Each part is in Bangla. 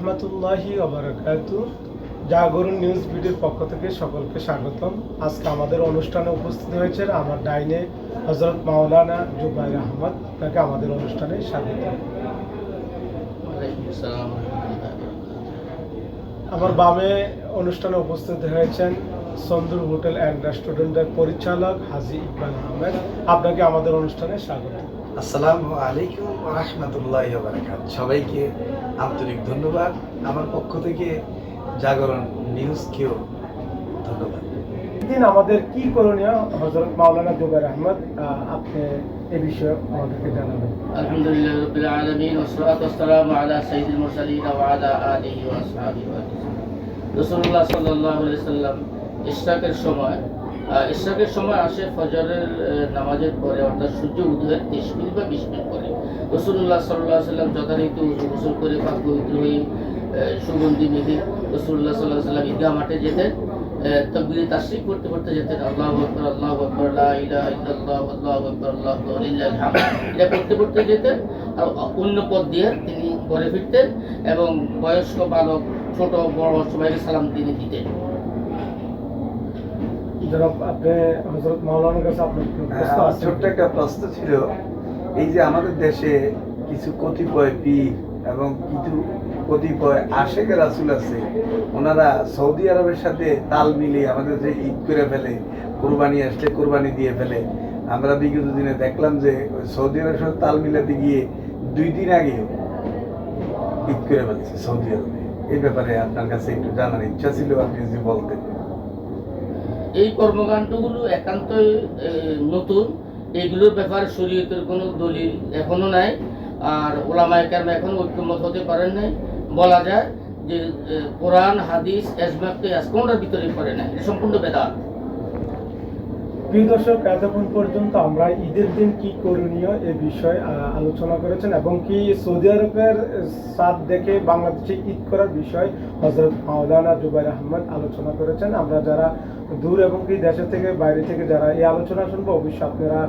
রহমতুল্লাহি ওয়া বারাকাতুহু। জাগরণ নিউজ ভিডিওর পক্ষ থেকে সকলকে স্বাগতম। আজকে আমাদের অনুষ্ঠানে উপস্থিত হয়েছেন আমার ডাইনে হযরত মাওলানা জুবাইর আহমদ। তাকে আমাদের অনুষ্ঠানে স্বাগতম। আমার বামে অনুষ্ঠানে উপস্থিত হয়েছেন সন্দুর হোটেল অ্যান্ড রেস্টুরেন্টের পরিচালক হাজী ইকবাল আহমেদ। আপনাকে আমাদের অনুষ্ঠানে স্বাগত। আসসালামু আলাইকুম ওয়া রাহমাতুল্লাহি ওয়া বারাকাতুহু। সবাইকে আন্তরিক ধন্যবাদ। আমার পক্ষ থেকে জাগরণ নিউজকেও ধন্যবাদ। দিন আমাদের কি করণীয় হযরত মাওলানা জুবাইর আহমদ, আপনি এই বিষয়ে আমাদেরকে জানাবেন। আলহামদুলিল্লাহ রাব্বিল আলামিন ওয়াসসালাতু ওয়াসসালামু আলা সাইয়্যিদিল মুরসালিন ওয়া আলা আলিহি ওয়া আসহাবিহি ওয়া রাসূলুল্লাহ সাল্লাল্লাহু আলাইহি সাল্লাম ইশরাকের সময় আসে ফজরের নামাজের পরে, অর্থাৎ সূর্য উদয়ের 30 মিনিট বা 20 মিনিট পরে। রাসূলুল্লাহ সাল্লাল্লাহু আলাইহি সাল্লাম যথারীতি ওযু গোসল করে পাক পবিত্র হয়ে সুগন্ধি মেখে রাসূলুল্লাহ সাল্লাল্লাহু আলাইহি সাল্লাম ঈদগাহ মাঠে যেতেন। তাকবীরে তাশরিক করতে করতে যেতেন, আল্লাহু আকবার আল্লাহু আকবার লা ইলাহা ইল্লাল্লাহ আল্লাহু আকবার আল্লাহু লিল্লাহিল হামদ, এটা করতে করতে যেতেন। আর অন্য পথ দিয়ে তিনি ঘরে ফিরতেন এবং বয়স্ক বালক ছোট বড় সবাইকে সালাম তিনি দিতেন। জনাব, আপনি হযরত মাওলানার কাছে আপনার প্রশ্ন আছে? ছোট্ট একটা প্রশ্ন ছিল, এই যে আমাদের দেশে কিছু কতিপয় পীর এবং কিছু কতিপয় আশেকের রাসূল আছে, ওনারা সৌদি আরবের সাথে তাল মিলিয়ে আমাদের যে ঈদ করে ফেলে, কোরবানি আসলে কোরবানি দিয়ে ফেলে। আমরা বিগত দিনে দেখলাম যে সৌদি আরবের সাথে তাল মিলাতে গিয়ে 2 দিন আগে ঈদ করে ফেলছে সৌদি আরবে। এই ব্যাপারে আপনার কাছে একটু জানার ইচ্ছা ছিল, আপনি যদি বলতেন। এই কর্মকাণ্ডগুলো একান্তই নতুন, এইগুলোর ব্যাপারে শরীয়তের কোনো দলিল এখনো নাই, আর ওলামায়ে কেরাম এখনো ঐক্যমত হতে পারেন নাই। বলা যায় যে কোরআন হাদিস এজমা কিয়াস কোনটার ভিতরে পড়ে না, এটা সম্পূর্ণ বেদাত। প্রিয় দর্শক, এতক্ষণ পর্যন্ত আমরা ঈদের দিন কি করণীয় এ বিষয়ে আলোচনা করেছেন এবং কি সৌদি আরবের চাঁদ দেখে বাংলাদেশে ঈদ করার বিষয় হযরত মাওলানা জুবাইর আহমদ আলোচনা করেছেন। আমরা যারা দূর এবং কি দেশের থেকে বাইরে থেকে যারা এই আলোচনা শুনবো, অবশ্যই আপনারা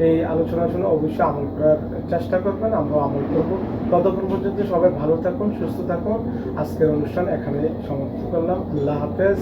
এই আলোচনা শুনে অবশ্যই আমল করার চেষ্টা করবেন, আমরা আমল করব। ততক্ষণ পর্যন্ত সবাই ভালো থাকুন, সুস্থ থাকুন। আজকের অনুষ্ঠান এখানে সমাপ্ত করলাম। আল্লাহ হাফেজ।